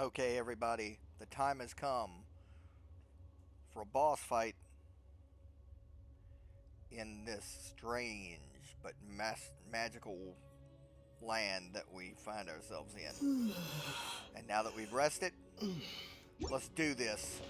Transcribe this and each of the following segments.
Okay, everybody, the time has come for a boss fight in this strange but magical land that we find ourselves in. And now that we've rested, let's do this.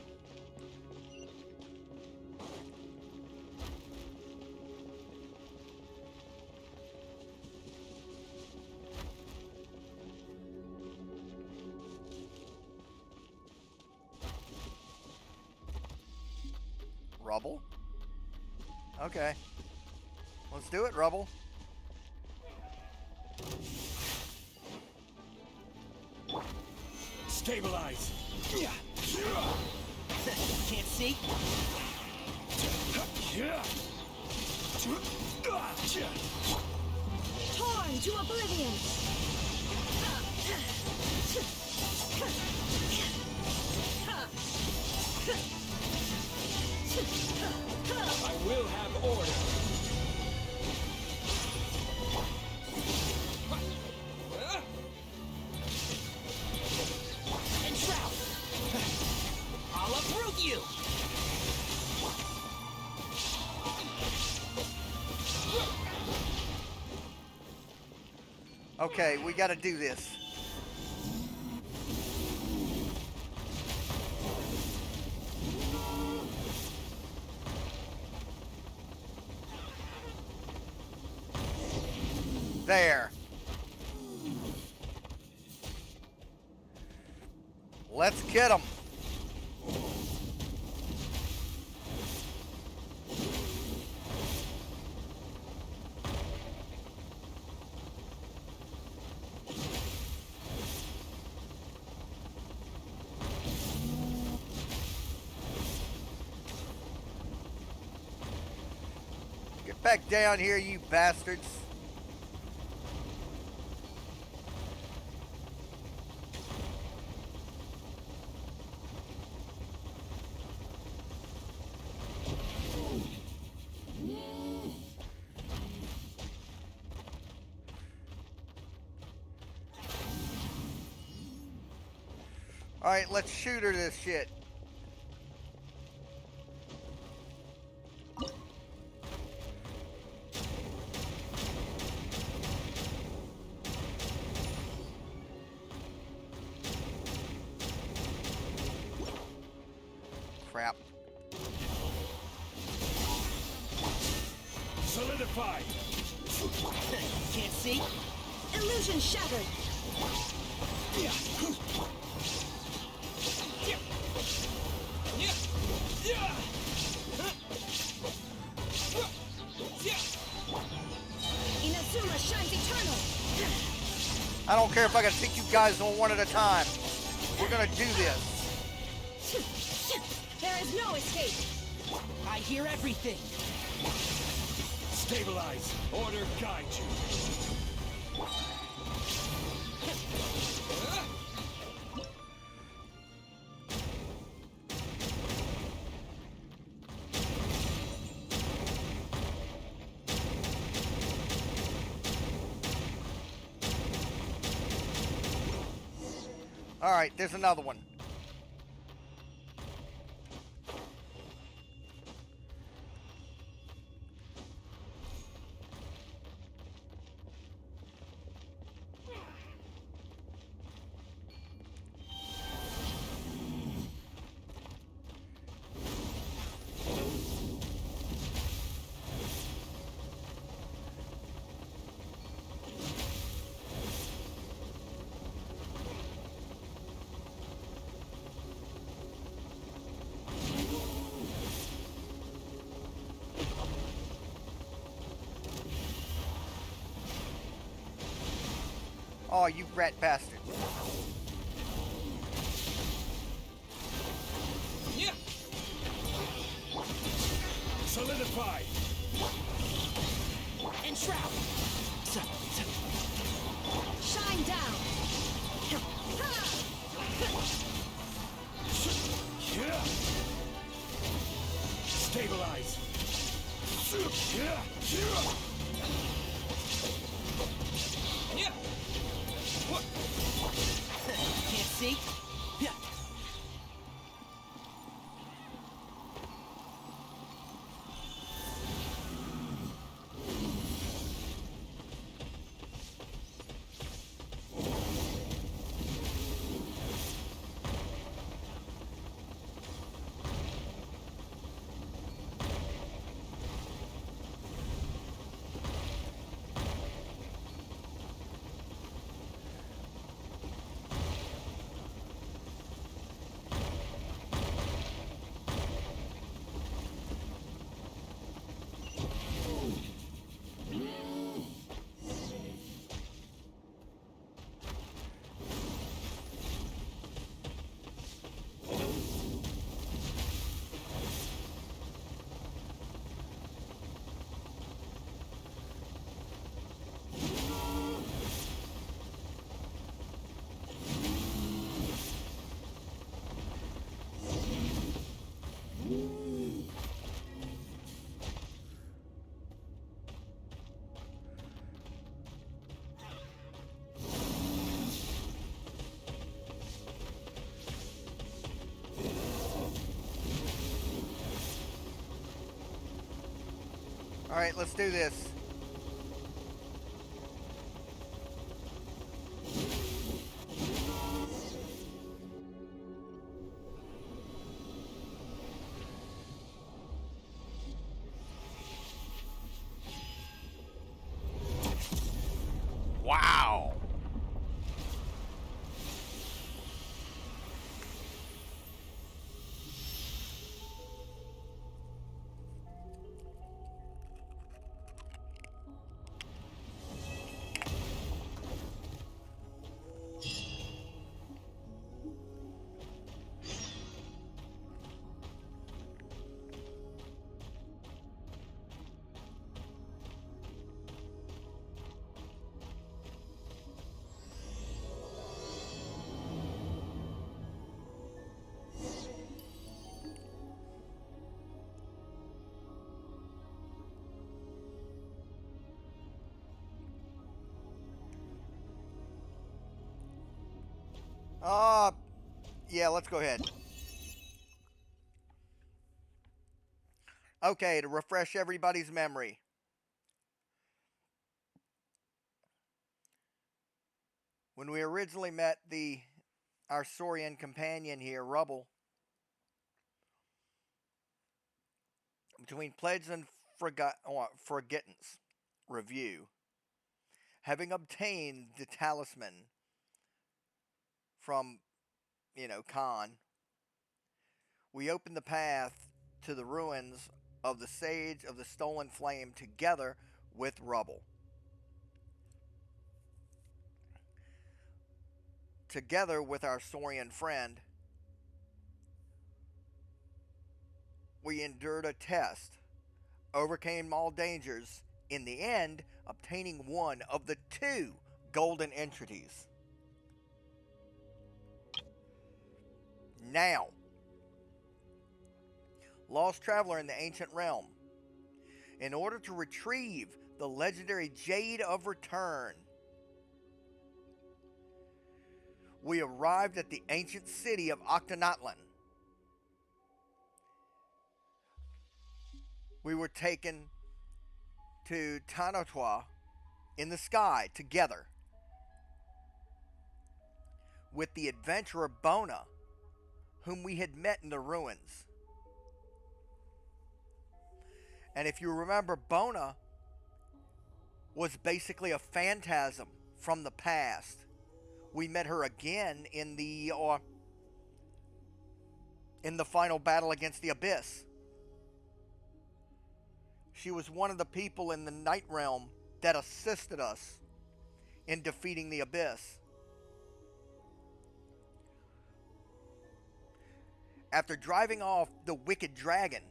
Rubble? Okay. Let's do it, Rubble. Stabilize! Can't see? Torn to oblivion! I will have order! Entrap! I'll uproot you! Okay, we gotta do this. There. Let's get them. Get back down here, you bastards. Alright, let's shoot her this shit. Crap. Solidify! Can't see? Illusion shattered! Inazuma shines eternal! I don't care if I gotta take you guys on one at a time. We're gonna do this. There is no escape! I hear everything! Stabilize! Order guide you! Alright, there's another one. Oh, you rat bastard. Yeah. Solidify! Entrap! Shine down! Stabilize! Can't see? Alright, let's do this. Wow! Yeah, let's go ahead. Okay, to refresh everybody's memory. When we originally met our saurian companion here, Rubble, between Pledge and Forgettance review, having obtained the talisman from, Khan, we opened the path to the ruins of the Sage of the Stolen Flame together with Rubble. Together with our saurian friend, we endured a test, overcame all dangers, in the end, obtaining one of the 2 golden entities. Now, lost traveler in the ancient realm, in order to retrieve the legendary Jade of Return, we arrived at the ancient city of Natlan. We were taken to Tanotwa in the sky together with the adventurer Bona, whom we had met in the ruins. And if you remember, Bona was basically a phantasm from the past. We met her again in the final battle against the Abyss. She was one of the people in the Night Realm that assisted us in defeating the Abyss. After driving off the wicked dragon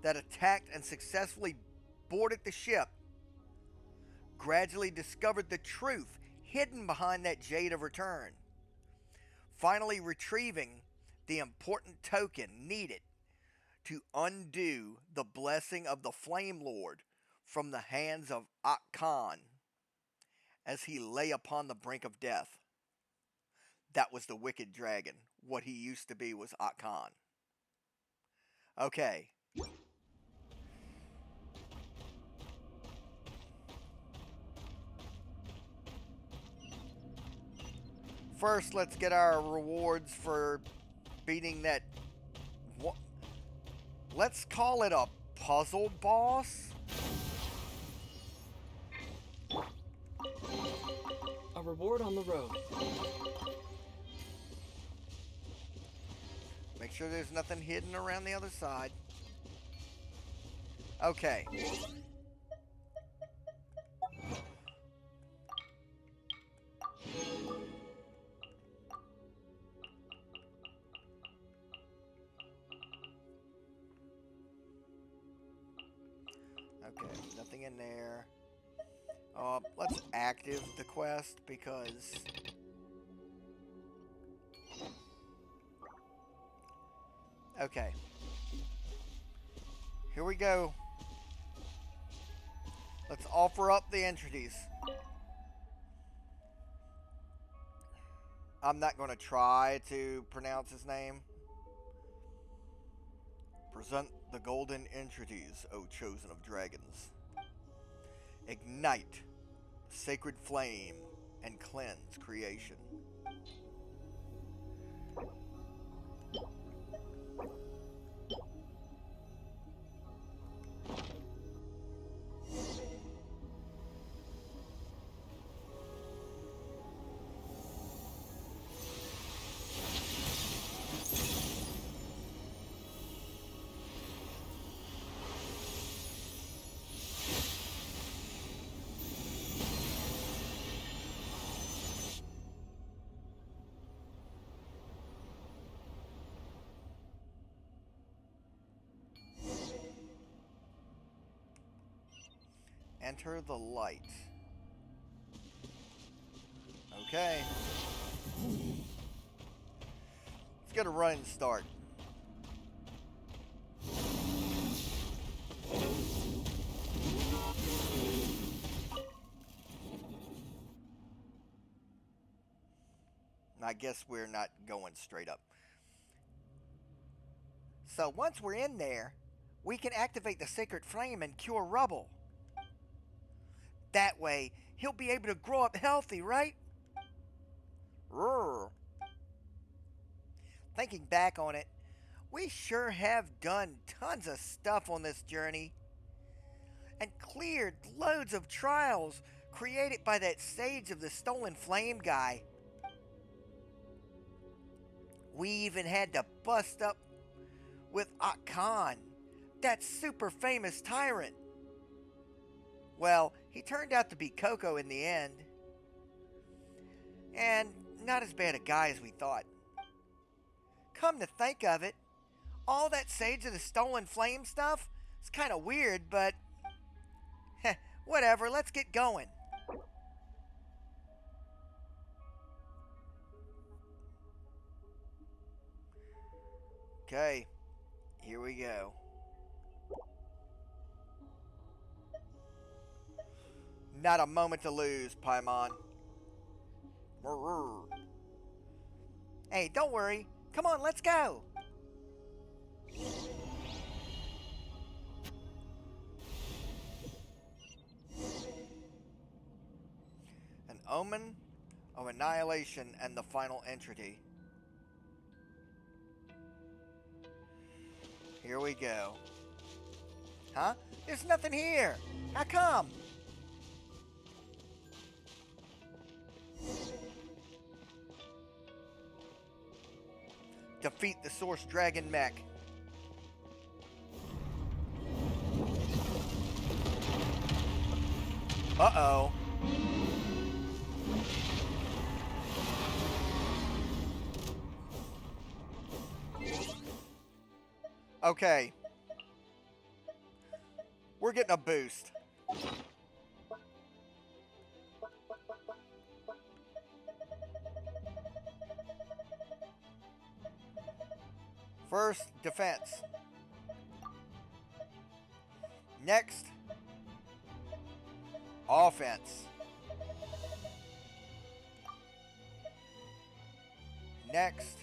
that attacked and successfully boarded the ship, gradually discovered the truth hidden behind that Jade of Return, finally retrieving the important token needed to undo the blessing of the Flame Lord from the hands of Khan as he lay upon the brink of death. That was the wicked dragon. What he used to be was Khan. Okay. First, let's get our rewards for beating that. Let's call it a puzzle boss. A reward on the road. Make sure there's nothing hidden around the other side. Okay. Okay, nothing in there. Let's active the quest because okay. Here we go. Let's offer up the entities. I'm not going to try to pronounce his name. the golden entities, O chosen of dragons. Ignite the sacred flame and cleanse creation. Enter the light. Okay. Let's get a running start. I guess we're not going straight up. So once we're in there, we can activate the sacred flame and cure Rubble. That way, he'll be able to grow up healthy, right? Roar. Thinking back on it, we sure have done tons of stuff on this journey. And cleared loads of trials created by that Sage of the Stolen Flame guy. We even had to bust up with Akan, that super famous tyrant. Well, he turned out to be Coco in the end. And not as bad a guy as we thought. Come to think of it, all that Sage of the Stolen Flame stuff is kind of weird, but whatever, let's get going. Okay, here we go. Not a moment to lose, Paimon. Hey, don't worry. Come on, let's go. An omen of annihilation and the final entity. Here we go. Huh? There's nothing here. How come? Defeat the Source Dragon mech. Uh-oh. Okay. We're getting a boost. First, defense. Next, offense. Next,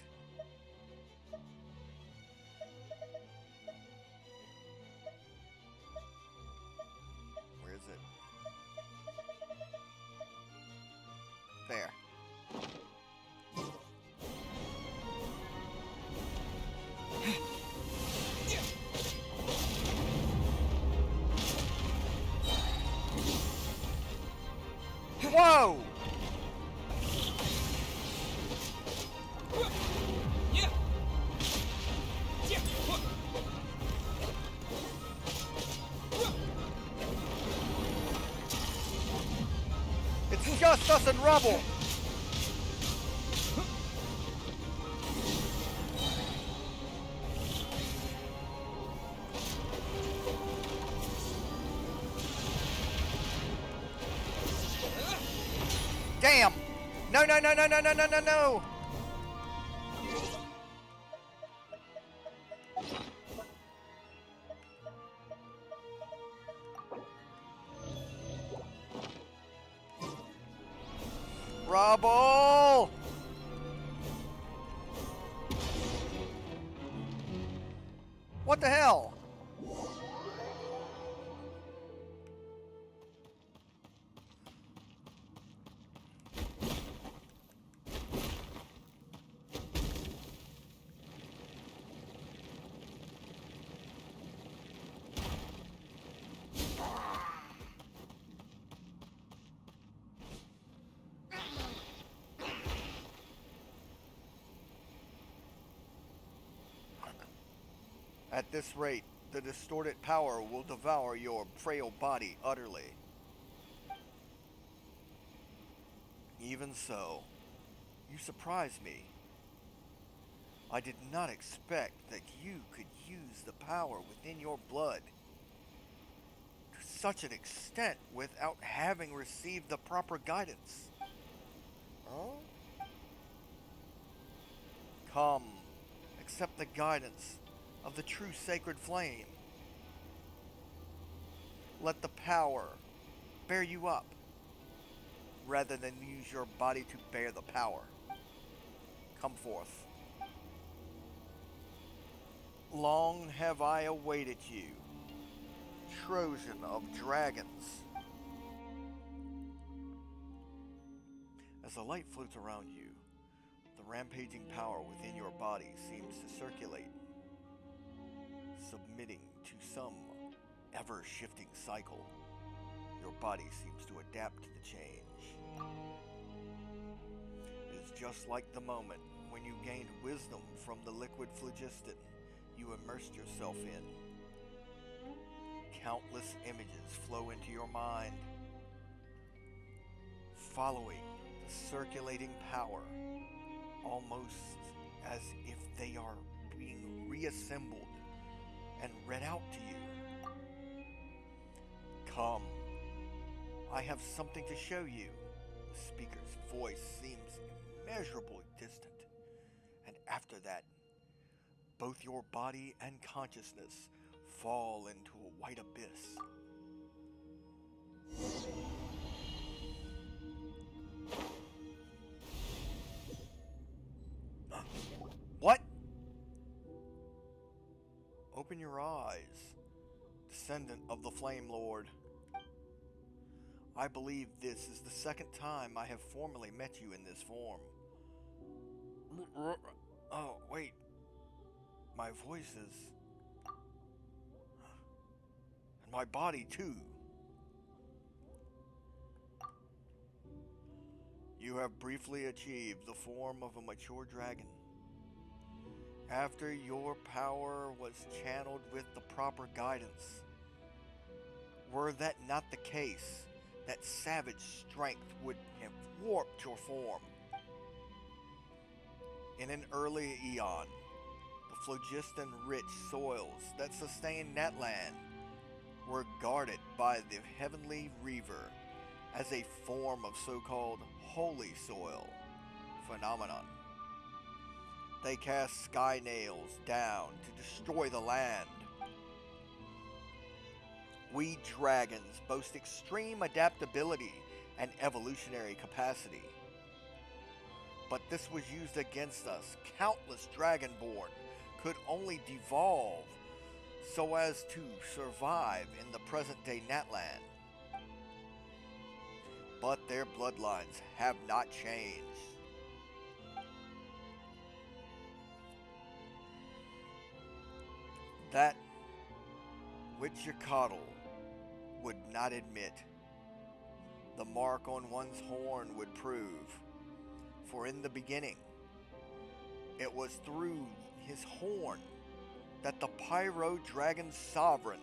where is it? There. Whoa! It's just us and Rubble. Damn! No, no, no, no, no, no, no, no, no! Rubble! What the hell? At this rate, the distorted power will devour your frail body utterly. Even so, you surprise me. I did not expect that you could use the power within your blood to such an extent without having received the proper guidance. Huh? Come, accept the guidance of the true sacred flame. Let the power bear you up, rather than use your body to bear the power. Come forth. Long have I awaited you, Trojan of dragons. As the light floats around you, the rampaging power within your body seems to circulate, submitting to some ever-shifting cycle. Your body seems to adapt to the change. It is just like the moment when you gained wisdom from the liquid phlogiston you immersed yourself in. Countless images flow into your mind, following the circulating power, almost as if they are being reassembled and read out to you. Come, I have something to show you. The speaker's voice seems immeasurably distant, and after that, both your body and consciousness fall into a white abyss. What? Open your eyes, descendant of the Flame Lord. I believe this is the second time I have formally met you in this form. Oh, wait. My voice is... and my body, too. You have briefly achieved the form of a mature dragon. After your power was channeled with the proper guidance, were that not the case, that savage strength would have warped your form. In an early eon, the phlogiston-rich soils that sustain Natlan were guarded by the heavenly Reaver as a form of so-called holy soil phenomenon. They cast sky nails down to destroy the land. We dragons boast extreme adaptability and evolutionary capacity. But this was used against us. Countless dragonborn could only devolve so as to survive in the present-day Natlan. But their bloodlines have not changed. That which Yacatl would not admit, the mark on one's horn would prove. For in the beginning, it was through his horn that the Pyro Dragon Sovereign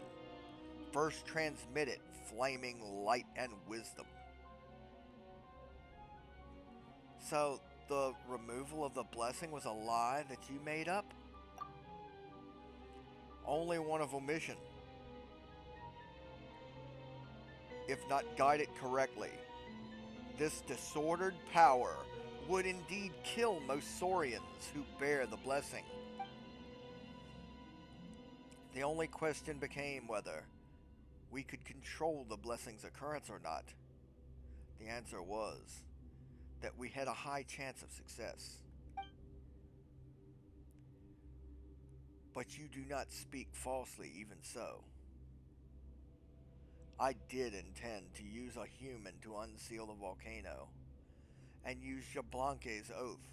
first transmitted flaming light and wisdom. So, the removal of the blessing was a lie that you made up? Only one of omission. If not guided correctly, this disordered power would indeed kill most saurians who bear the blessing. The only question became whether we could control the blessing's occurrence or not. The answer was that we had a high chance of success. But you do not speak falsely even so. I did intend to use a human to unseal the volcano, and use Jablonke's oath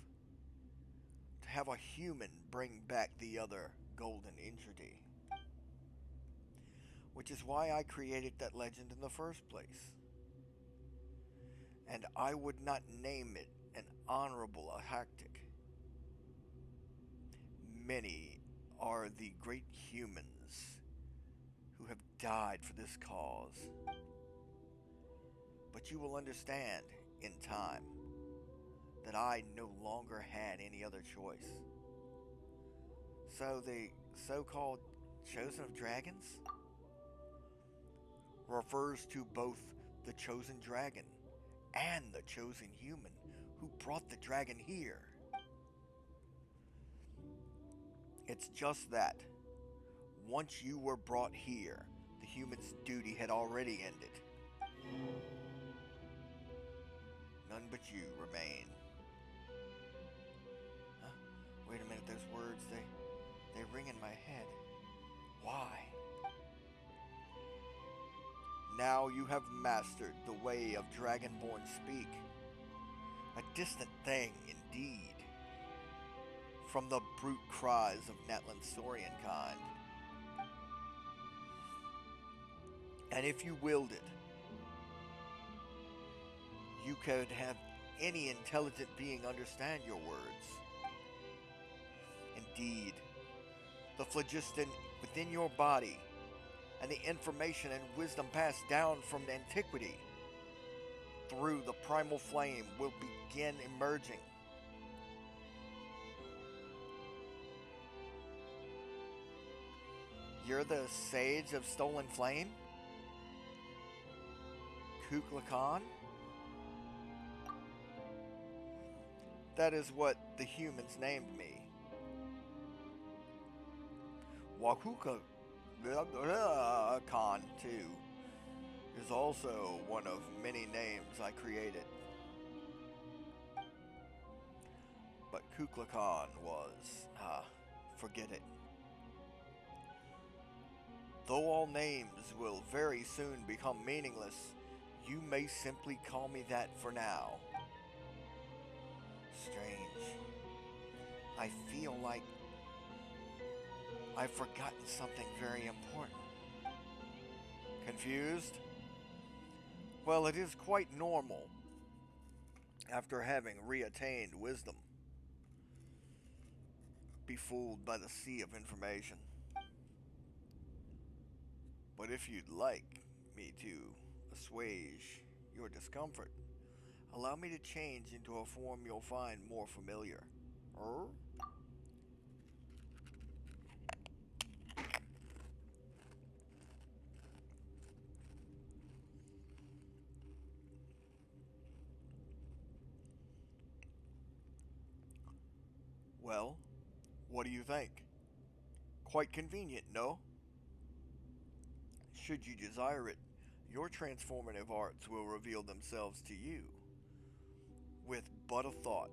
to have a human bring back the other golden entity. Which is why I created that legend in the first place. And I would not name it an honorable tactic. Many are the great humans who have died for this cause. But you will understand in time that I no longer had any other choice. So the so-called Chosen of Dragons refers to both the chosen dragon and the chosen human who brought the dragon here. It's just that once you were brought here, the human's duty had already ended. None but you remain. Huh? Wait a minute, those words, they ring in my head. Why? Now you have mastered the way of Dragonborn speak. A distant thing indeed, from the brute cries of Natlan saurian kind. And if you willed it, you could have any intelligent being understand your words. Indeed, the phlogiston within your body and the information and wisdom passed down from antiquity through the primal flame will begin emerging. You're the Sage of Stolen Flame? Kublai Khan? That is what the humans named me. Wakuka Khan, too, is also one of many names I created. But Kublai Khan was, forget it. Though all names will very soon become meaningless, you may simply call me that for now. Strange. I feel like I've forgotten something very important. Confused? Well, it is quite normal after having reattained wisdom. Be fooled by the sea of information. But if you'd like me to assuage your discomfort, allow me to change into a form you'll find more familiar. Well, what do you think? Quite convenient, no? Should you desire it, your transformative arts will reveal themselves to you with but a thought.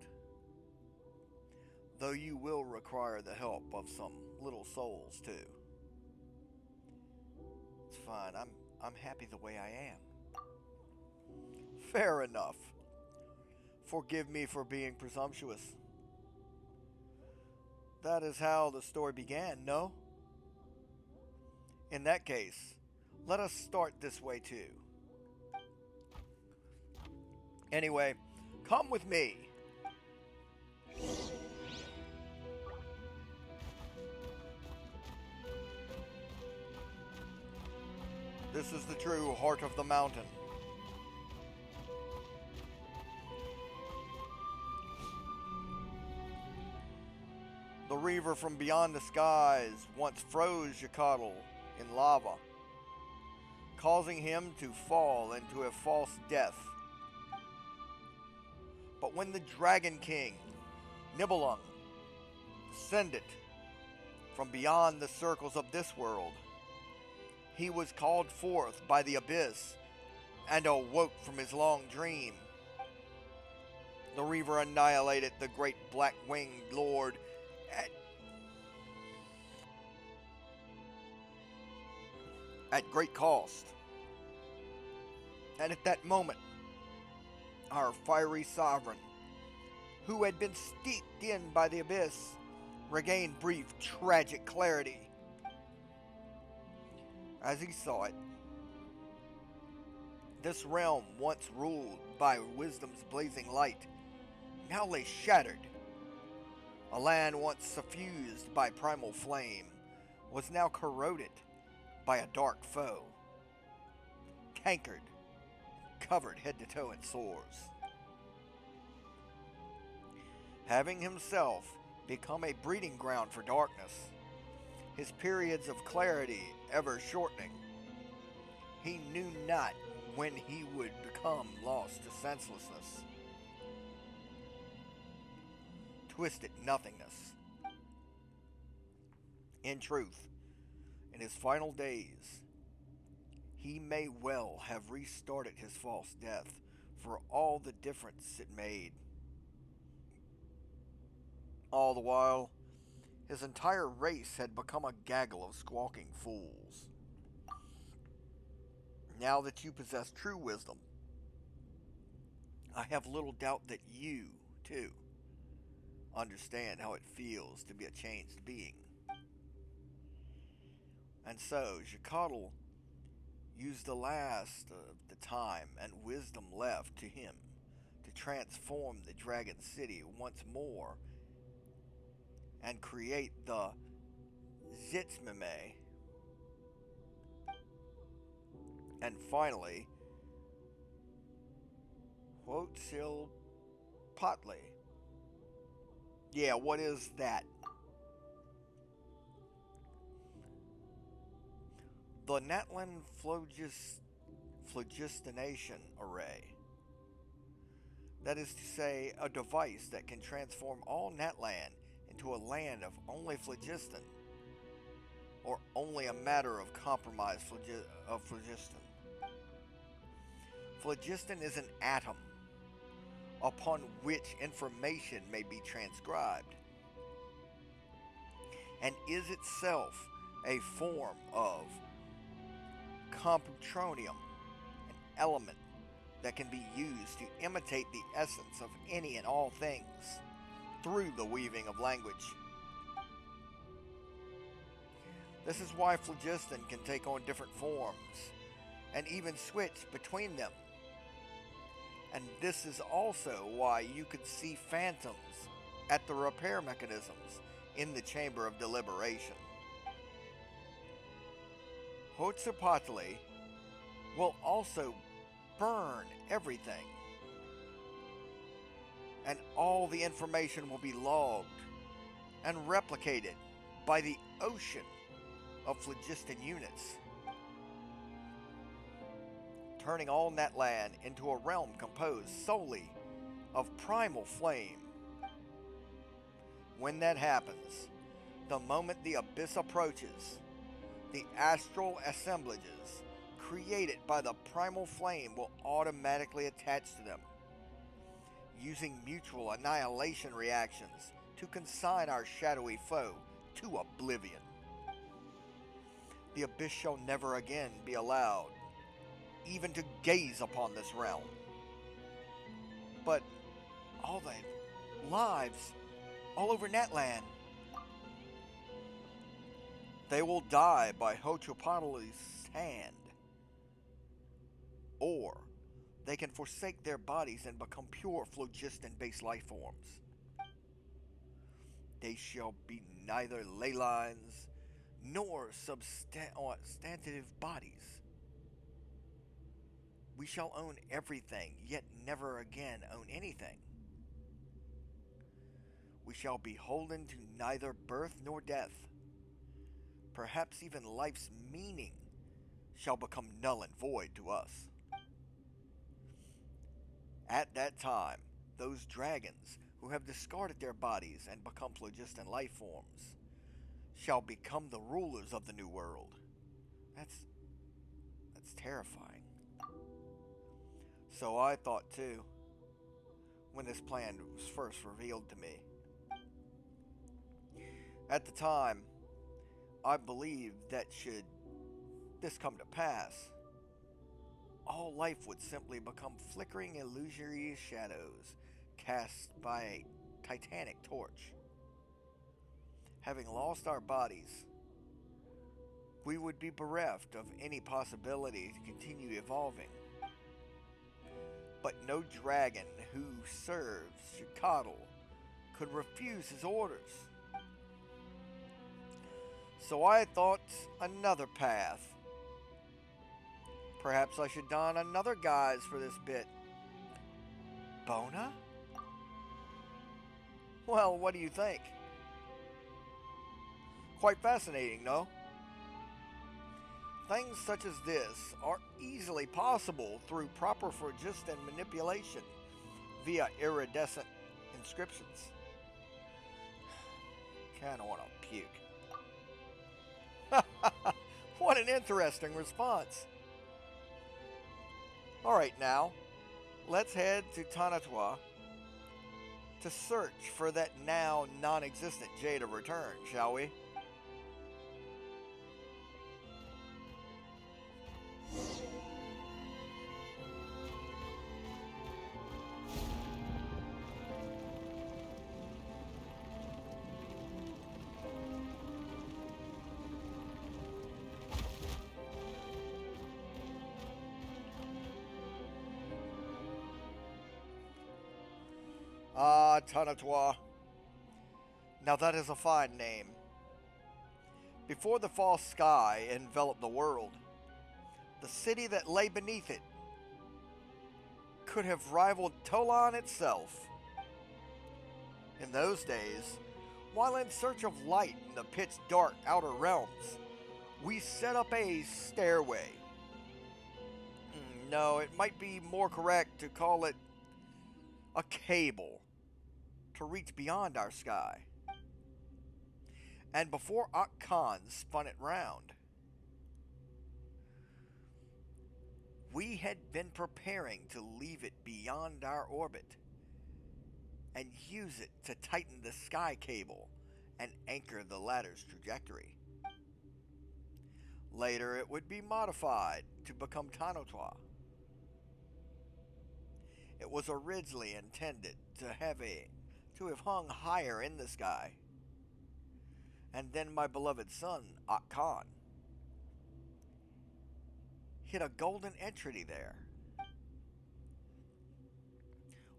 Though you will require the help of some little souls too. It's fine, I'm happy the way I am. Fair enough. Forgive me for being presumptuous. That is how the story began, no? In that case, let us start this way too. Anyway, come with me. This is the true heart of the mountain. The reaver from beyond the skies once froze Yacatl in lava, causing him to fall into a false death. But when the Dragon King, Nibelung, descended from beyond the circles of this world, he was called forth by the abyss and awoke from his long dream. The Reaver annihilated the great black-winged lord at great cost. And at that moment, our fiery sovereign, who had been steeped in by the abyss, regained brief, tragic clarity. As he saw it, this realm, once ruled by wisdom's blazing light, now lay shattered, A land once suffused by primal flame was now corroded by a dark foe, cankered, covered head to toe in sores. Having himself become a breeding ground for darkness, his periods of clarity ever shortening, he knew not when he would become lost to senselessness, twisted nothingness. In truth, in his final days, he may well have restarted his false death for all the difference it made. All the while, his entire race had become a gaggle of squawking fools. Now that you possess true wisdom, I have little doubt that you, too, understand how it feels to be a changed being. And so, Jacatl used the last of the time and wisdom left to him to transform the Dragon City once more and create the Zitzmime, and finally Huitzilopochtli. Yeah, what is that? The Natlan phlogistonation array. That is to say, a device that can transform all Natlan into a land of only phlogiston, or only a matter of compromised phlogiston. Phlogiston is an atom upon which information may be transcribed, and is itself a form of computronium, an element that can be used to imitate the essence of any and all things through the weaving of language. This is why phlogiston can take on different forms and even switch between them. And this is also why you could see phantoms at the repair mechanisms in the Chamber of Deliberation. Huitzilopochtli will also burn everything, and all the information will be logged and replicated by the ocean of phlogiston units, turning all Natlan into a realm composed solely of primal flame. When that happens, the moment the abyss approaches, the astral assemblages created by the primal flame will automatically attach to them, using mutual annihilation reactions to consign our shadowy foe to oblivion. The abyss shall never again be allowed even to gaze upon this realm. But all the lives all over Natlan, they will die by Huitzilopochtli's hand, or they can forsake their bodies and become pure phlogiston-based life forms. They shall be neither ley lines nor substantive bodies. We shall own everything, yet never again own anything. We shall be holden to neither birth nor death. Perhaps even life's meaning shall become null and void to us. At that time, those dragons who have discarded their bodies and become phlogiston life forms shall become the rulers of the new world. That's terrifying. So I thought too, when this plan was first revealed to me. At the time, I believed that should this come to pass, all life would simply become flickering illusory shadows cast by a titanic torch. Having lost our bodies, we would be bereft of any possibility to continue evolving. But no dragon who serves Jacatl could refuse his orders. So I thought another path. Perhaps I should don another guise for this bit. Bona? Well, what do you think? Quite fascinating, no? Things such as this are easily possible through proper phlogiston manipulation via iridescent inscriptions. Kinda wanna puke. What an interesting response. Alright now, let's head to Tanatua to search for that now non-existent Jade of Return, shall we? Ah, Tanatua. Now that is a fine name. Before the false sky enveloped the world, the city that lay beneath it could have rivaled Tolan itself. In those days, while in search of light in the pitch dark outer realms, we set up a stairway. No, it might be more correct to call it a cable to reach beyond our sky. And before Khan spun it round, we had been preparing to leave it beyond our orbit and use it to tighten the sky cable and anchor the ladder's trajectory. Later it would be modified to become Tanotua. It was originally intended to have hung higher in the sky. And then my beloved son, Khan, hit a golden entity there.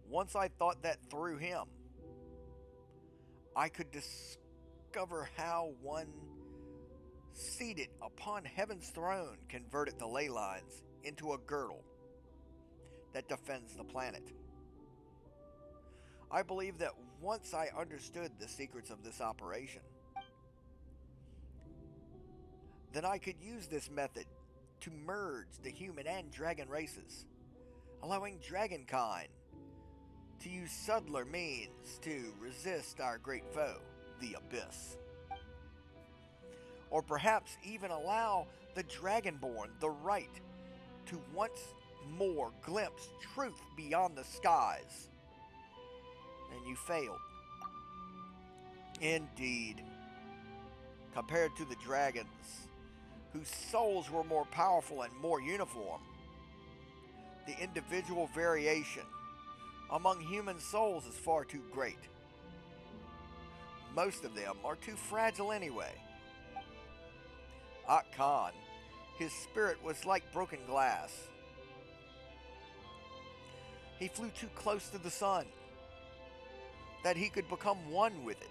Once I thought that through him, I could discover how one seated upon heaven's throne converted the ley lines into a girdle that defends the planet. I believe that once I understood the secrets of this operation, then I could use this method to merge the human and dragon races, allowing dragonkind to use subtler means to resist our great foe, the Abyss. Or perhaps even allow the Dragonborn the right to once more glimpse truth beyond the skies. And you failed. Indeed. Compared to the dragons, whose souls were more powerful and more uniform, the individual variation among human souls is far too great. Most of them are too fragile anyway. Khan, his spirit was like broken glass. He flew too close to the sun, that he could become one with it.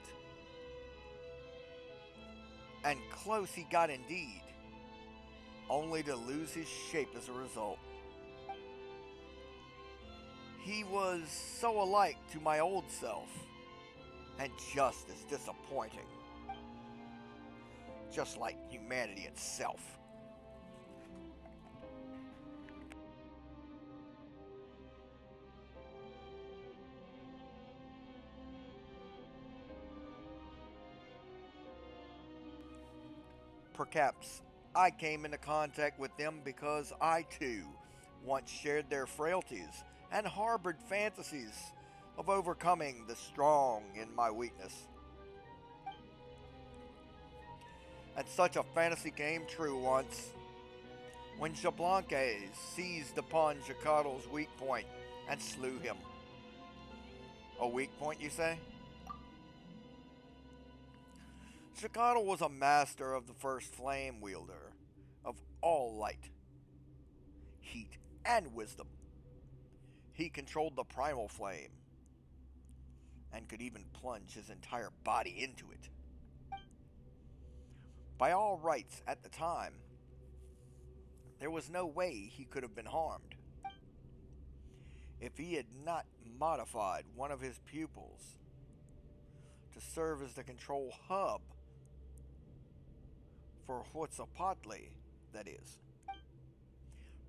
And close he got indeed, only to lose his shape as a result. He was so alike to my old self, and just as disappointing. Just like humanity itself. Perhaps I came into contact with them because I too once shared their frailties and harbored fantasies of overcoming the strong in my weakness. And such a fantasy came true once, when Jablanque seized upon Jacardo's weak point and slew him. A weak point, you say? Jacardo was a master of the first flame wielder of all light, heat, and wisdom. He controlled the primal flame, and could even plunge his entire body into it. By all rights at the time, there was no way he could have been harmed if he had not modified one of his pupils to serve as the control hub for Huitzilopochtli, that is,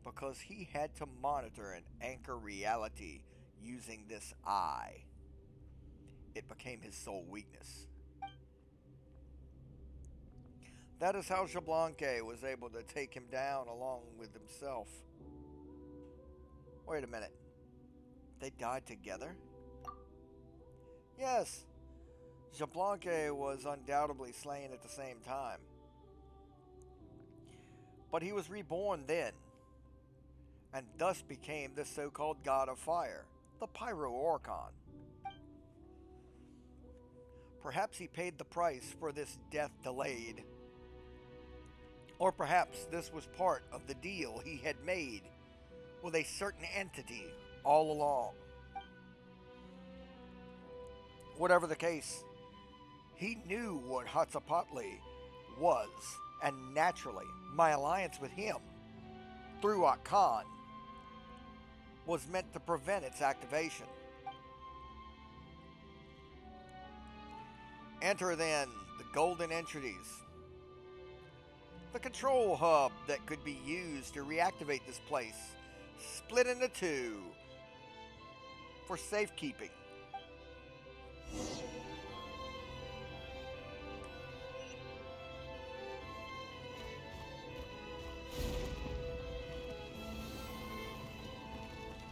because he had to monitor and anchor reality using this eye. It became his sole weakness. That is how Jablonke was able to take him down along with himself. Wait a minute. They died together? Yes. Jablonke was undoubtedly slain at the same time. But he was reborn then, and thus became the so-called god of fire, the Pyro-Orcon. Perhaps he paid the price for this death delayed. Or perhaps this was part of the deal he had made with a certain entity all along. Whatever the case, he knew what Huitzilopochtli was, and naturally, my alliance with him, through Akan, was meant to prevent its activation. Enter then the golden entities, the control hub that could be used to reactivate this place, split into two for safekeeping.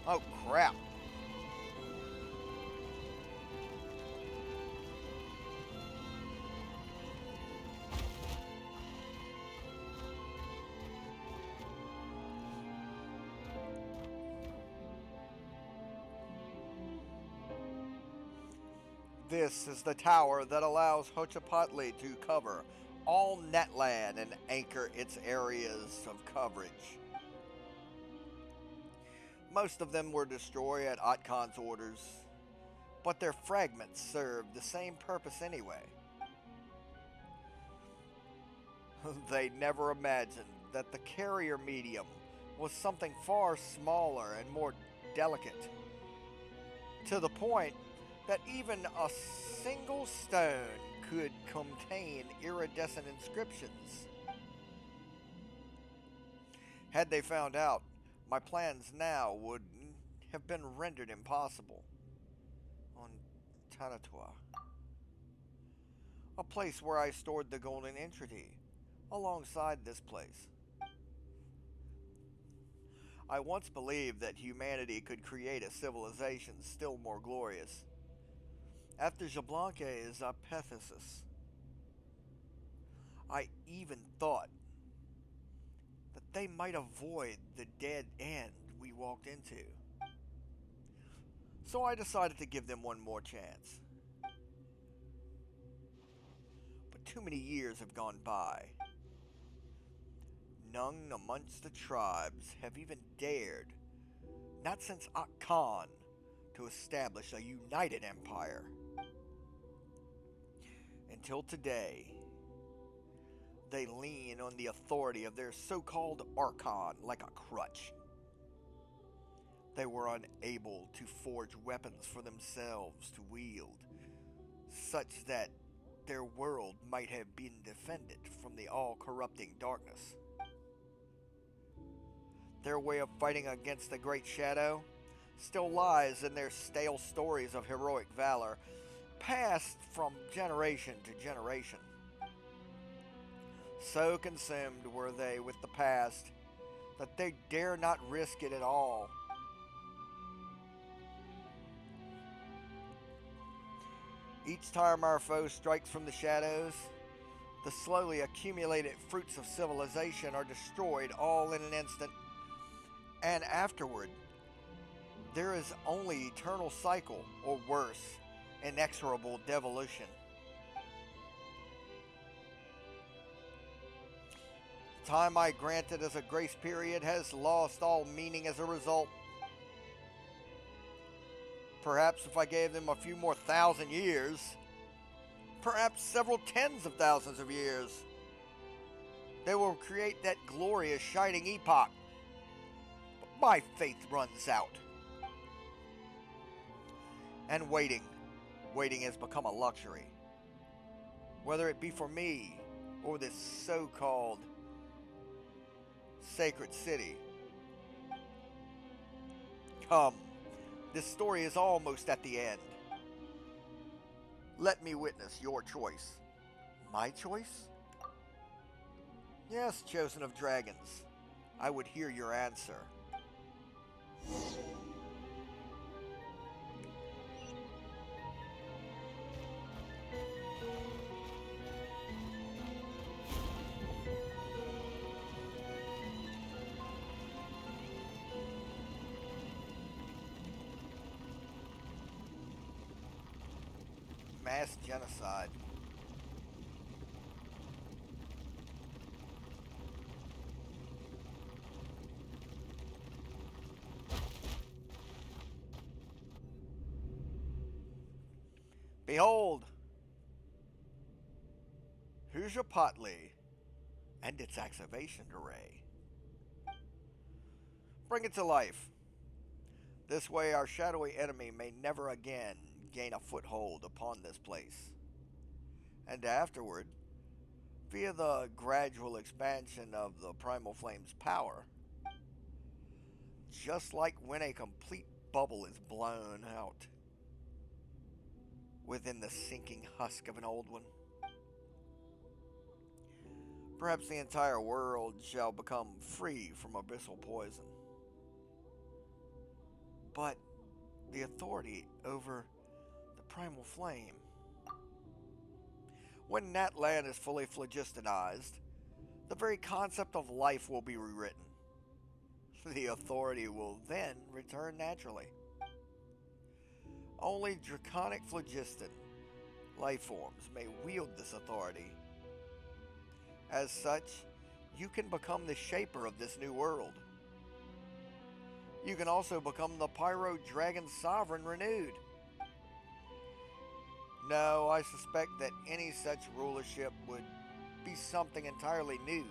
Oh crap. This is the tower that allows Huitzilopochtli to cover all Natlan and anchor its areas of coverage. Most of them were destroyed at Atkan's orders, but their fragments served the same purpose anyway. They never imagined that the carrier medium was something far smaller and more delicate, to the point that even a single stone could contain iridescent inscriptions. Had they found out, my plans now would have been rendered impossible. On Tanatua, a place where I stored the golden entity, alongside this place. I once believed that humanity could create a civilization still more glorious. After Jablonke's apathesis, I even thought that they might avoid the dead end we walked into. So I decided to give them one more chance. But too many years have gone by. None amongst the tribes have even dared, not since Akan, to establish a united empire. Until today, they lean on the authority of their so-called Archon like a crutch. They were unable to forge weapons for themselves to wield, such that their world might have been defended from the all-corrupting darkness. Their way of fighting against the Great Shadow still lies in their stale stories of heroic valor, passed from generation to generation. So consumed were they with the past that they dare not risk it at all. Each time our foe strikes from the shadows, the slowly accumulated fruits of civilization are destroyed all in an instant, and afterward, there is only eternal cycle, or worse, inexorable devolution. The time I granted as a grace period has lost all meaning as a result. Perhaps if I gave them a few more thousand years, perhaps several tens of thousands of years, they will create that glorious shining epoch. But my faith runs out. And waiting has become a luxury. Whether it be for me or this so-called sacred city. Come, this story is almost at the end. Let me witness your choice. My choice? Yes, chosen of dragons. I would hear your answer. Mass genocide. Behold, Hujapatley and its activation array. Bring it to life. This way our shadowy enemy may never again gain a foothold upon this place. And afterward, via the gradual expansion of the Primal Flame's power, just like when a complete bubble is blown out within the sinking husk of an old one, perhaps the entire world shall become free from abyssal poison. But the authority over the Primal Flame, when Natlan is fully phlogistonized, the very concept of life will be rewritten. The authority will then return naturally. Only draconic phlogiston life forms may wield this authority. As such, you can become the shaper of this new world. You can also become the Pyro Dragon Sovereign renewed. No, I suspect that any such rulership would be something entirely new,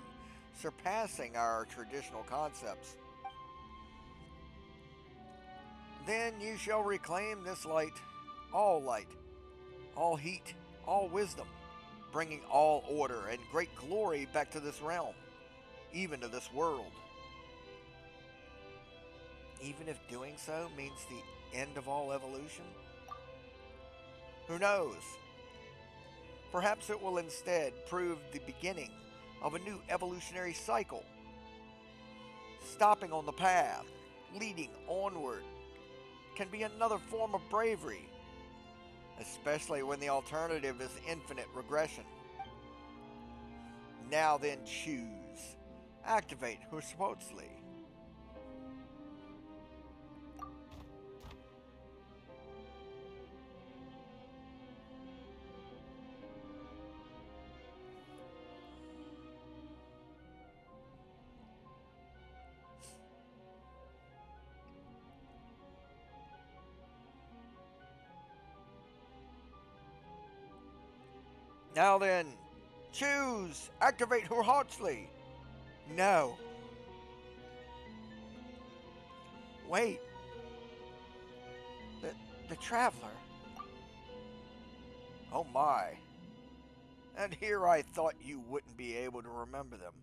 surpassing our traditional concepts. Then you shall reclaim this light, all heat, all wisdom, bringing all order and great glory back to this realm, even to this world. Even if doing so means the end of all evolution? Who knows? Perhaps it will instead prove the beginning of a new evolutionary cycle. Stopping on the path, leading onward, can be another form of bravery, especially when the alternative is infinite regression. Now then, choose. Activate Hushpotsli. Now then, choose! Activate Hushpotsli! No. Wait. The Traveler. Oh my. And here I thought you wouldn't be able to remember them.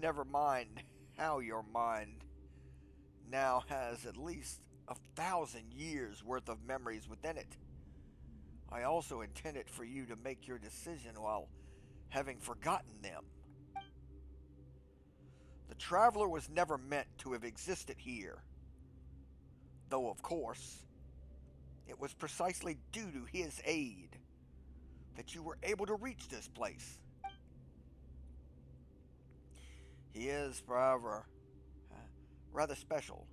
Never mind how your mind now has at least 1,000 years worth of memories within it. I also intended for you to make your decision while having forgotten them. The Traveler was never meant to have existed here. Though, of course, it was precisely due to his aid that you were able to reach this place. He is, however, rather special.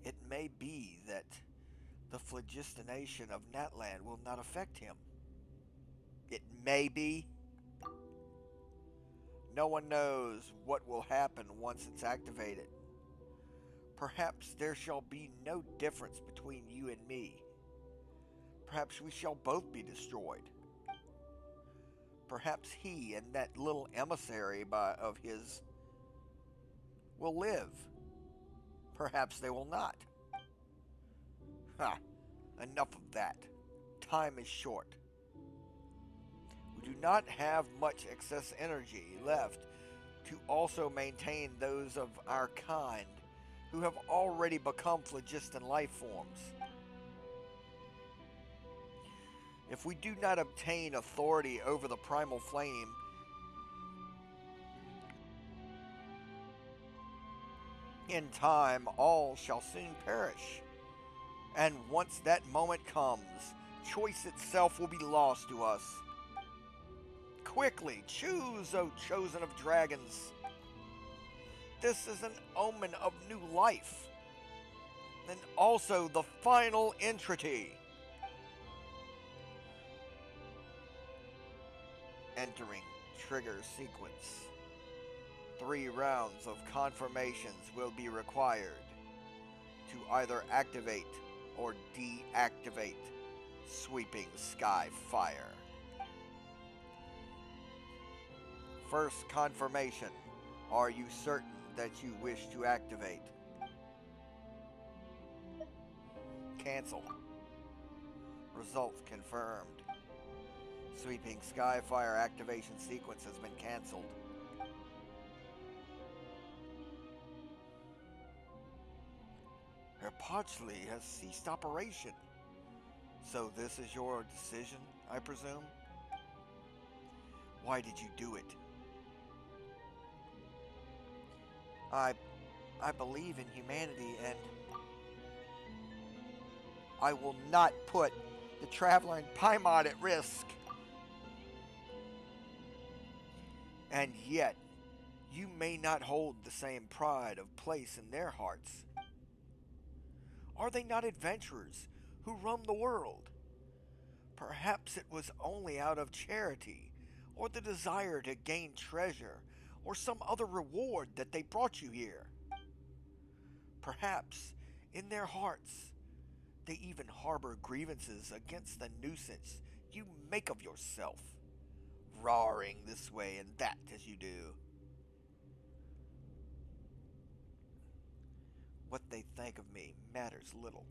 It may be that the phlogistonation of Natlan will not affect him. It may be. No one knows what will happen once it's activated. Perhaps there shall be no difference between you and me. Perhaps we shall both be destroyed. Perhaps he and that little emissary of his will live. Perhaps they will not. Ha! Enough of that. Time is short. We do not have much excess energy left to also maintain those of our kind who have already become phlogiston life forms. If we do not obtain authority over the primal flame, in time all shall soon perish. And once that moment comes, choice itself will be lost to us. Quickly, choose, O chosen of dragons. This is an omen of new life, and also the final entity. Entering trigger sequence. 3 rounds of confirmations will be required to either activate or deactivate Sweeping Sky Fire. First confirmation. Are you certain that you wish to activate? Cancel. Results confirmed. Sweeping Sky Fire activation sequence has been canceled. Her Podgley has ceased operation. So this is your decision, I presume? Why did you do it? I believe in humanity, and I will not put the Traveler and Paimon at risk. And yet, you may not hold the same pride of place in their hearts. Are they not adventurers who roam the world? Perhaps it was only out of charity, or the desire to gain treasure, or some other reward that they brought you here. Perhaps, in their hearts, they even harbor grievances against the nuisance you make of yourself, roaring this way and that as you do. What they think of me matters little.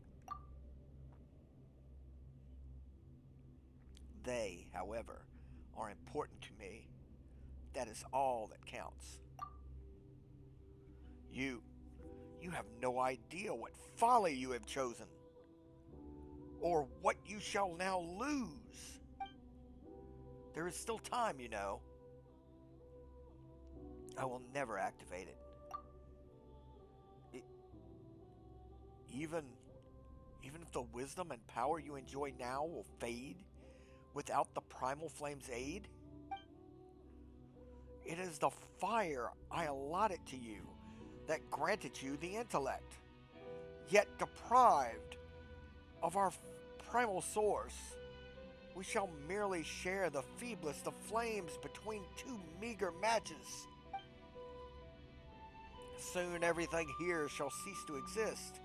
They, however, are important to me. That is all that counts. You have no idea what folly you have chosen, or what you shall now lose. There is still time, you know. I will never activate it. Even if the wisdom and power you enjoy now will fade without the primal flame's aid? It is the fire I allotted to you that granted you the intellect, yet deprived of our primal source. We shall merely share the feeblest of flames between 2 meager matches. Soon everything here shall cease to exist,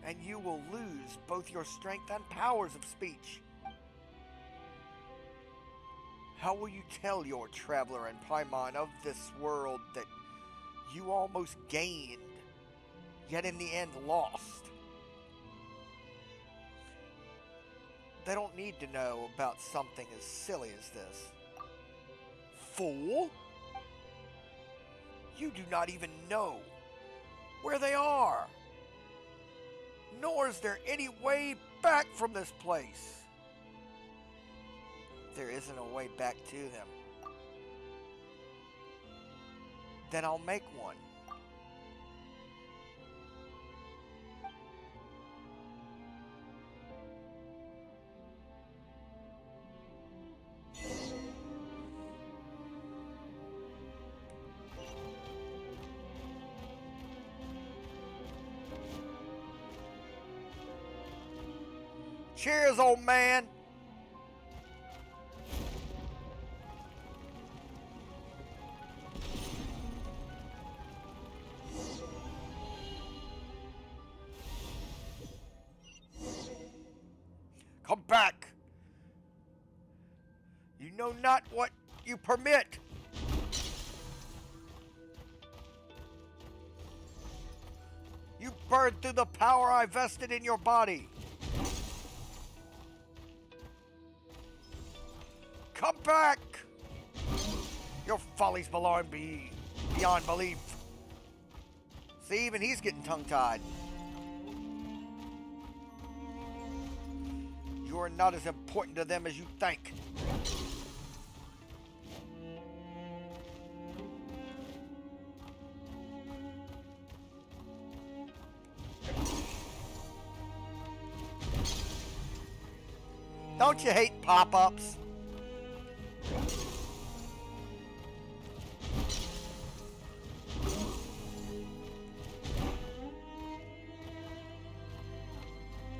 and you will lose both your strength and powers of speech. How will you tell your Traveler and Paimon of this world that you almost gained, yet in the end lost? They don't need to know about something as silly as this. Fool! You do not even know where they are, nor is there any way back from this place. There isn't a way back to them. Then I'll make one. Cheers, old man! back. You know not what you permit. You burned through the power I vested in your body. Come back. Your follies beyond belief. See, even he's getting tongue-tied. You are not as important to them as you think. Don't you hate pop-ups?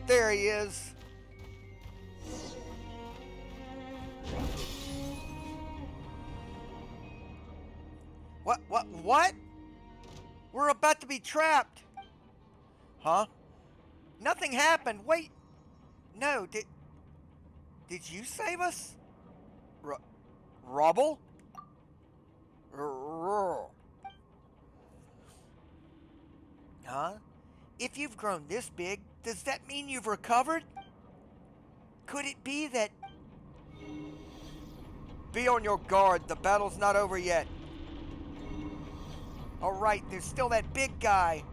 There he is. What? We're about to be trapped. Huh? Nothing happened. Wait. No, did you save us? Rubble? Huh? If you've grown this big, does that mean you've recovered? Could it be that... Be on your guard. The battle's not over yet. All right, there's still that big guy.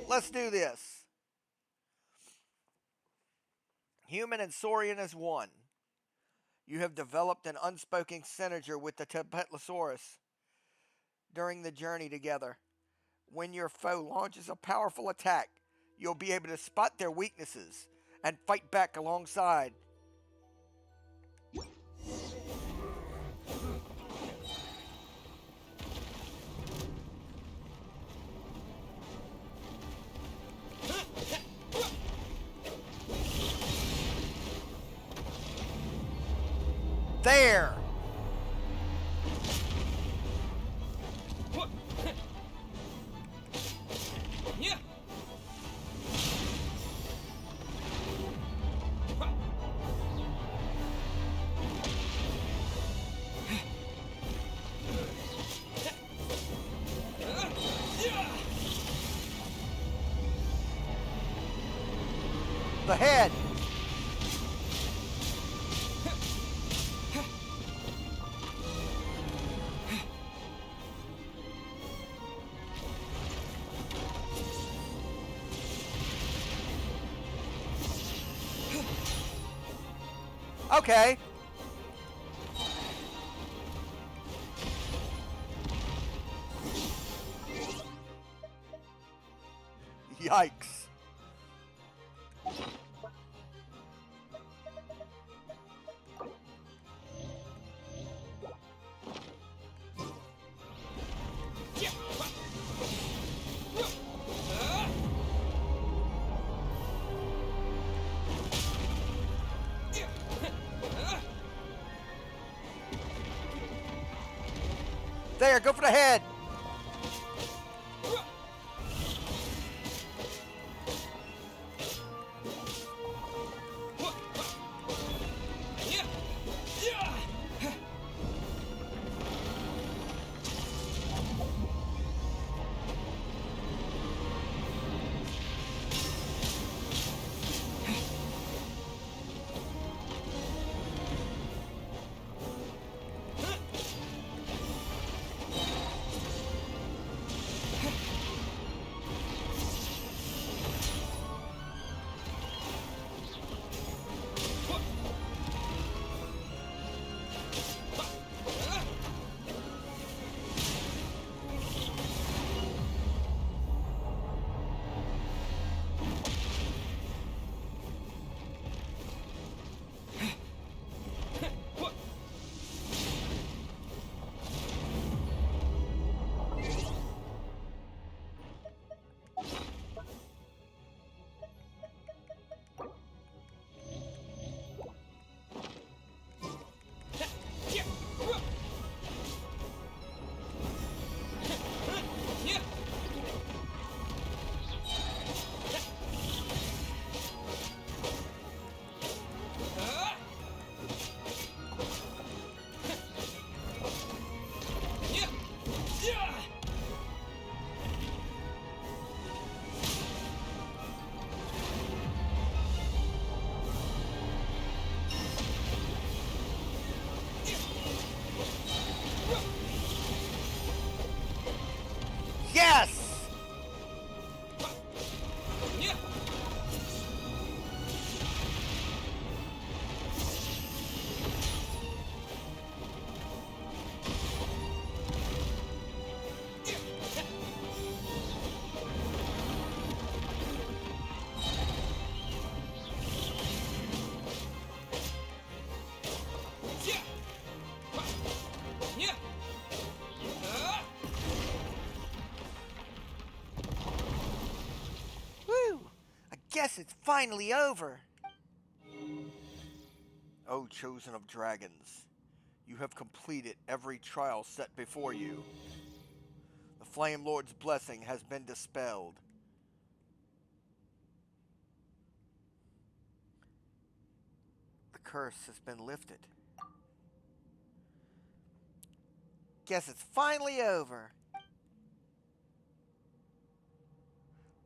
Let's do this. Human and saurian as one. You have developed an unspoken synergy with the Tepetlosaurus during the journey together. When your foe launches a powerful attack, you'll be able to spot their weaknesses and fight back alongside. There! The head! Okay. Yikes. There, go for the head. Guess it's finally over. O chosen of dragons, you have completed every trial set before you. The Flame Lord's blessing has been dispelled. The curse has been lifted. Guess it's finally over.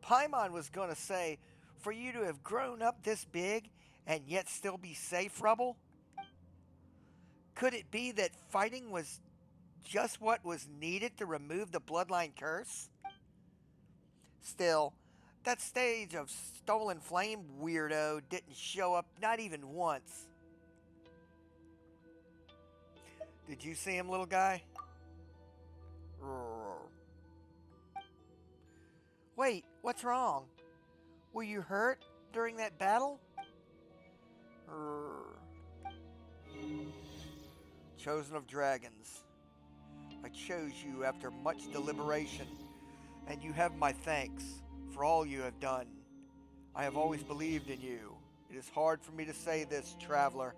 Paimon was going to say, for you to have grown up this big and yet still be safe, Rubble? Could it be that fighting was just what was needed to remove the bloodline curse? Still, that stage of Stolen Flame weirdo didn't show up not even once. Did you see him, little guy? Wait, what's wrong? Were you hurt during that battle? Chosen of dragons, I chose you after much deliberation, and you have my thanks for all you have done. I have always believed in you. It is hard for me to say this, traveler.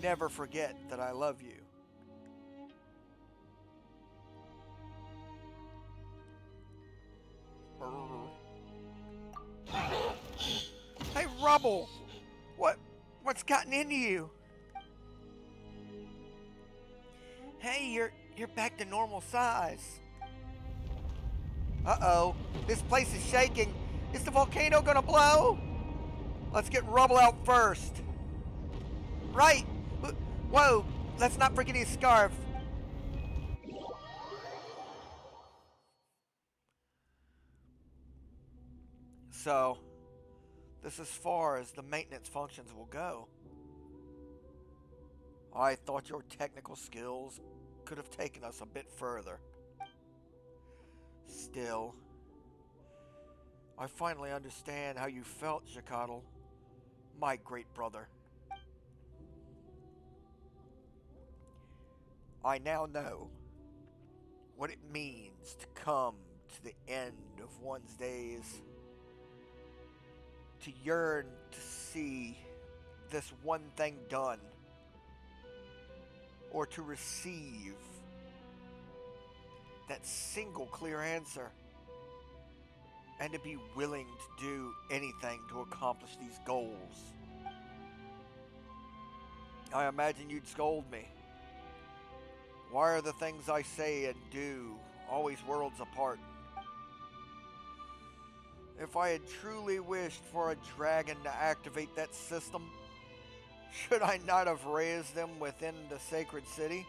Never forget that I love you. Hey, Rubble! What's gotten into you? Hey, you're back to normal size. Uh-oh, this place is shaking. Is the volcano gonna blow? Let's get Rubble out first. Right! Whoa, let's not forget his scarf. So, this is as far as the maintenance functions will go. I thought your technical skills could have taken us a bit further. Still, I finally understand how you felt, Jacatl, my great brother. I now know what it means to come to the end of one's days, to yearn to see this one thing done, or to receive that single clear answer, and to be willing to do anything to accomplish these goals. I imagine you'd scold me. Why are the things I say and do always worlds apart? If I had truly wished for a dragon to activate that system, should I not have raised them within the sacred city,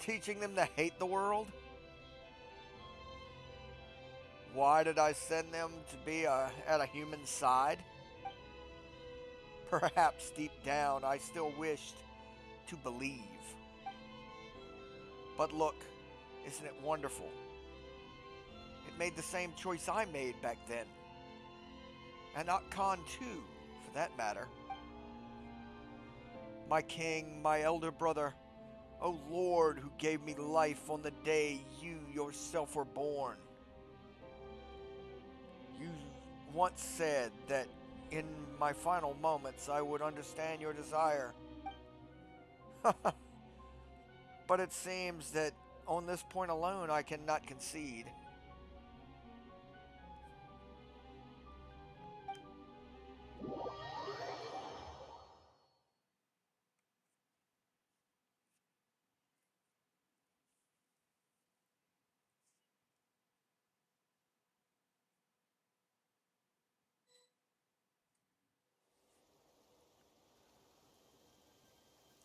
teaching them to hate the world? Why did I send them to be at a human side? Perhaps deep down I still wished to believe. But look, isn't it wonderful? It made the same choice I made back then. And Khan too, for that matter. My king, my elder brother, O Lord who gave me life on the day you yourself were born. You once said that in my final moments I would understand your desire. But it seems that on this point alone I cannot concede.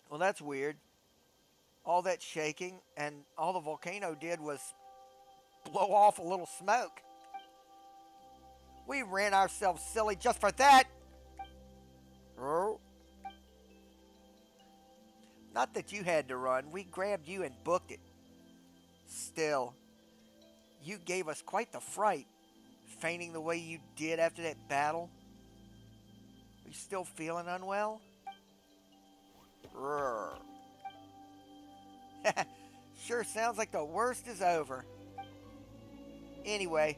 Well, that's weird. All that shaking, and all the volcano did was blow off a little smoke. We ran ourselves silly just for that. Oh. Not that you had to run. We grabbed you and booked it. Still, you gave us quite the fright, fainting the way you did after that battle. Are you still feeling unwell? Sure sounds like the worst is over. Anyway,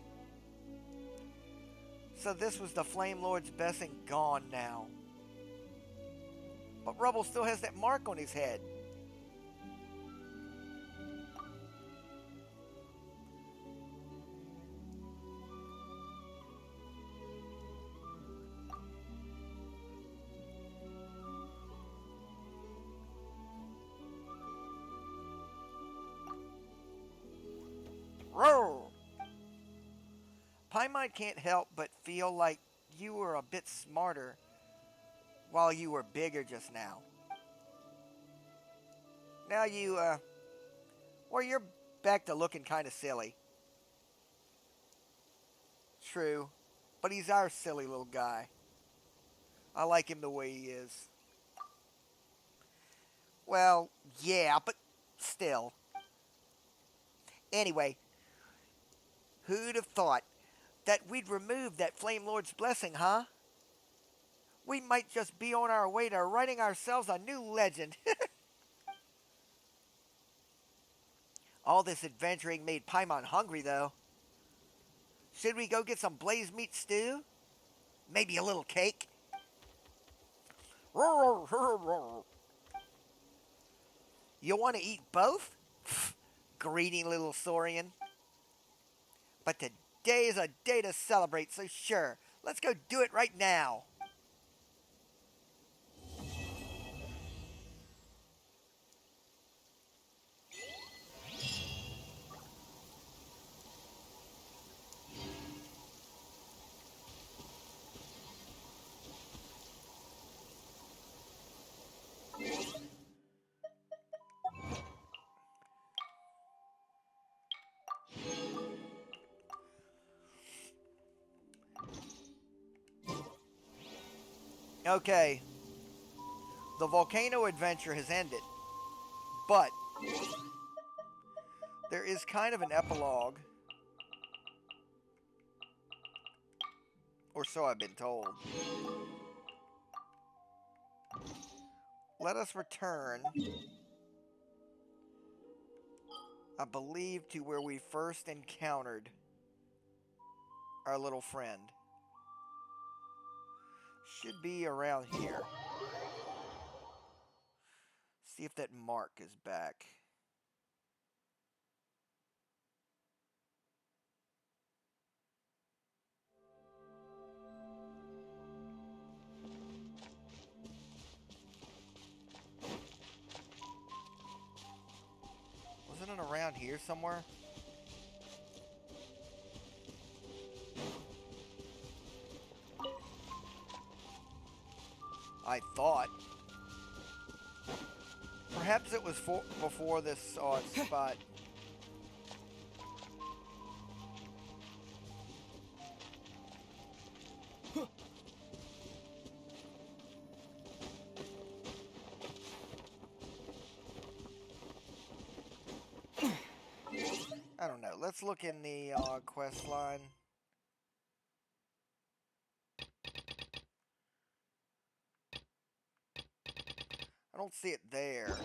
So this was the Flame Lord's blessing gone now. But Rubble still has that mark on his head. Roar! Paimon can't help but feel like you were a bit smarter while you were bigger just now. Now well, you're back to looking kind of silly. True, but he's our silly little guy. I like him the way he is. Well, yeah, but still. Anyway, who'd have thought that we'd remove that Flame Lord's blessing, huh? We might just be on our way to writing ourselves a new legend. All this adventuring made Paimon hungry, though. Should we go get some blaze meat stew? Maybe a little cake? You want to eat both? Greedy little saurian. But today is a day to celebrate, so sure, let's go do it right now. Okay, the volcano adventure has ended, but there is kind of an epilogue, or so I've been told. Let us return, I believe, to where we first encountered our little friend. Should be around here. See if that mark is back. Wasn't it around here somewhere? I thought. Perhaps it was before this spot. I don't know. Let's look in the quest line. I don't see it there.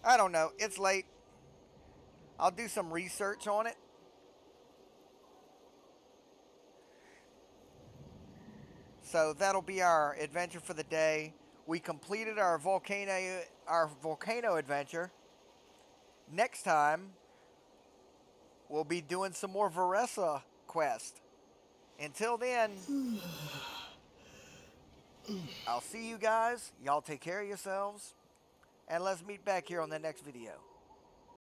I don't know. It's late. I'll do some research on it. So that'll be our adventure for the day. We completed our volcano adventure. Next time, we'll be doing some more Varesa quest. Until then, I'll see you guys. Y'all take care of yourselves. And let's meet back here on the next video.